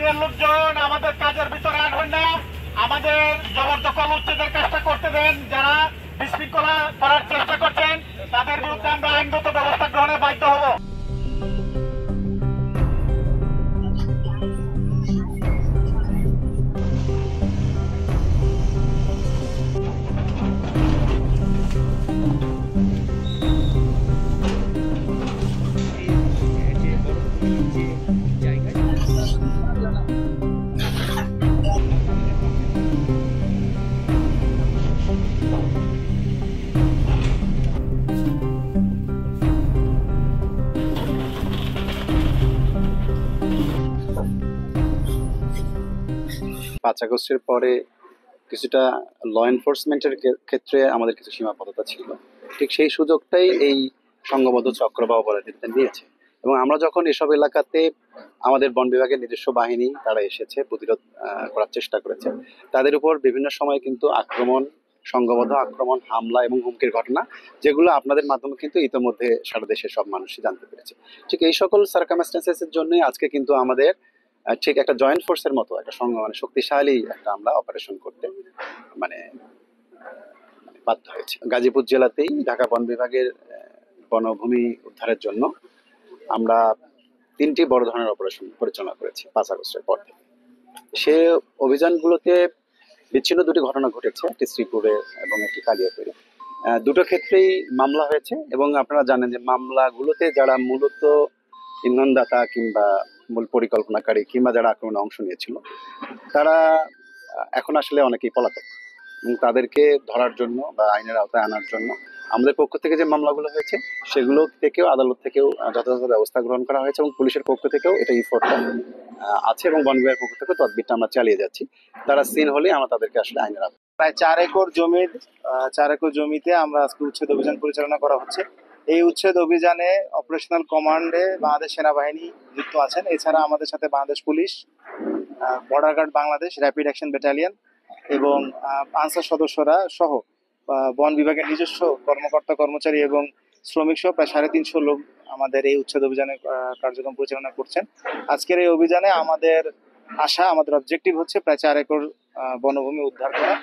বাহিনীর লোকজন আমাদের কাজের ভিতরে আনবেন না। আমাদের জবরদখল উচ্ছেদের কাজটা করতে দেন। যারা বিশৃঙ্খলা করার চেষ্টা করছেন তাদের বিরুদ্ধে আমরা আইনগত ব্যবস্থা গ্রহণে বাধ্য হব। পাঁচ আগস্টের পরে কিছুটা ল এনফোর্সমেন্টের ক্ষেত্রে আমাদের কিছু সীমাবদ্ধতা ছিল, ঠিক সেই সুযোগটাই এই সংঘবদ্ধ চক্র বা অপরাধীরা নিয়েছে। এবং আমরা যখন এসব এলাকাতে আমাদের বন বিভাগের নিজস্ব বাহিনী তারা এসেছে, প্রতিরোধ করার চেষ্টা করেছে, তাদের উপর বিভিন্ন সময় কিন্তু আক্রমণ, সংঘবদ্ধ আক্রমণ, হামলা এবং হুমকির ঘটনা, যেগুলো আপনাদের মাধ্যমে কিন্তু ইতিমধ্যে সারা দেশের সব মানুষই জানতে পেরেছে। ঠিক এই সকল সার্কামস্টেন্সেসের জন্যই আজকে কিন্তু আমাদের ঠিক একটা জয়েন্ট ফোর্সের মতো একটা শক্তিশালী একটা আমরা অপারেশন করতে মানে বাধ্য হয়েছে। গাজীপুর জেলাতেই ঢাকা বন বিভাগের বনভূমি উদ্ধারের জন্য আমরা 3টি বড় ধরনের অপারেশন পরিচালনা করেছি 5 আগস্টের পর থেকে। সে অভিযানগুলোতে বিচ্ছিন্ন 2টি ঘটনা ঘটেছে, একটি শ্রীপুরে এবং একটি কালিয়াকৈরে। দুটো ক্ষেত্রেই মামলা হয়েছে এবং আপনারা জানেন যে মামলাগুলোতে যারা মূলত ইন্ধনদাতা কিংবা মূল পরিকল্পনাকারী কিংবা যারা আক্রমণে অংশ নিয়েছিল তারা এখন আসলে অনেকেই পলাতক, এবং তাদেরকে ধরার জন্য বা আইনের আওতায় আনার জন্য আমাদের পক্ষ থেকে যে মামলাগুলো হয়েছে সেগুলো থেকেও আদালত থেকেও যথাযথ ব্যবস্থা গ্রহণ করা হয়েছে, এবং পুলিশের পক্ষ থেকেও এটা ইফোর্টটা আছে, এবং বন বিভাগের পক্ষ থেকে তদবিরটা আমরা চালিয়ে যাচ্ছি। তারা সিন হলে আমরা তাদেরকে আসলে আইনের আওতায়। প্রায় 4 একর জমিতে আমরা আজকে উচ্ছেদ অভিযান পরিচালনা করা হচ্ছে। এই উচ্ছেদ অভিযানে অপারেশনাল কমান্ডে বাংলাদেশ সেনাবাহিনী যুক্ত আছেন। এছাড়া আমাদের সাথে Bangladesh police, Border Guard Bangladesh, Rapid Action Battalion এবং আনসার সদস্যরা সহ বন বিভাগের নিজস্ব কর্মকর্তা কর্মচারী এবং শ্রমিক সহ প্রায় 350 লোক আমাদের এই উচ্ছেদ অভিযানে কার্যক্রম পরিচালনা করছেন। আজকের এই অভিযানে আমাদের অবজেক্টিভ হচ্ছে প্রায় 4 একর বনভূমি উদ্ধার করা,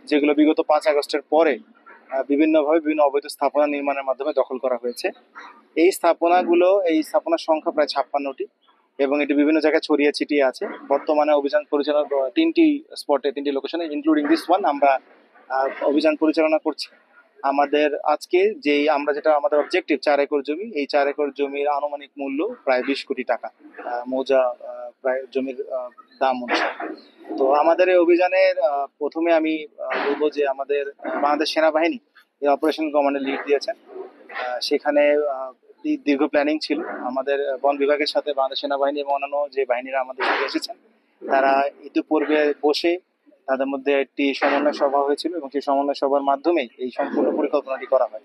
যেগুলো বিগত 5 আগস্টের পরে বিভিন্নভাবে বিভিন্ন অবৈধ স্থাপনা নির্মাণের মাধ্যমে দখল করা হয়েছে। এই স্থাপনার সংখ্যা প্রায় 56টি এবং এটি বিভিন্ন জায়গায় ছড়িয়ে ছিটিয়ে আছে। বর্তমানে অভিযান পরিচালনা 3টি স্পটে, 3টি লোকেশনে ইনক্লুডিং দিস ওয়ান আমরা অভিযান পরিচালনা করছি। আমাদের আজকে আমাদের অবজেক্টিভ 4 একর জমি, এই 4 একর জমির আনুমানিক মূল্য প্রায় 20 কোটি টাকা, মৌজা প্রায় জমির দাম অনুসারে। তো আমাদের এই অভিযানের প্রথমে আমি বলবো যে আমাদের বাংলাদেশ সেনাবাহিনী এই অপারেশন কমান্ডে লিড দিয়েছেন। সেখানে দীর্ঘ প্ল্যানিং ছিল। আমাদের বন বিভাগের সাথে বাংলাদেশ সেনাবাহিনী এবং অন্যান্য যে বাহিনীরা আমাদের সাথে এসেছেন তারা ইতিপূর্বে বসে তাদের মধ্যে একটি সমন্বয় সভা হয়েছিল এবং সেই সমন্বয় সভার মাধ্যমে এই সম্পূর্ণ পরিকল্পনাটি করা হয়।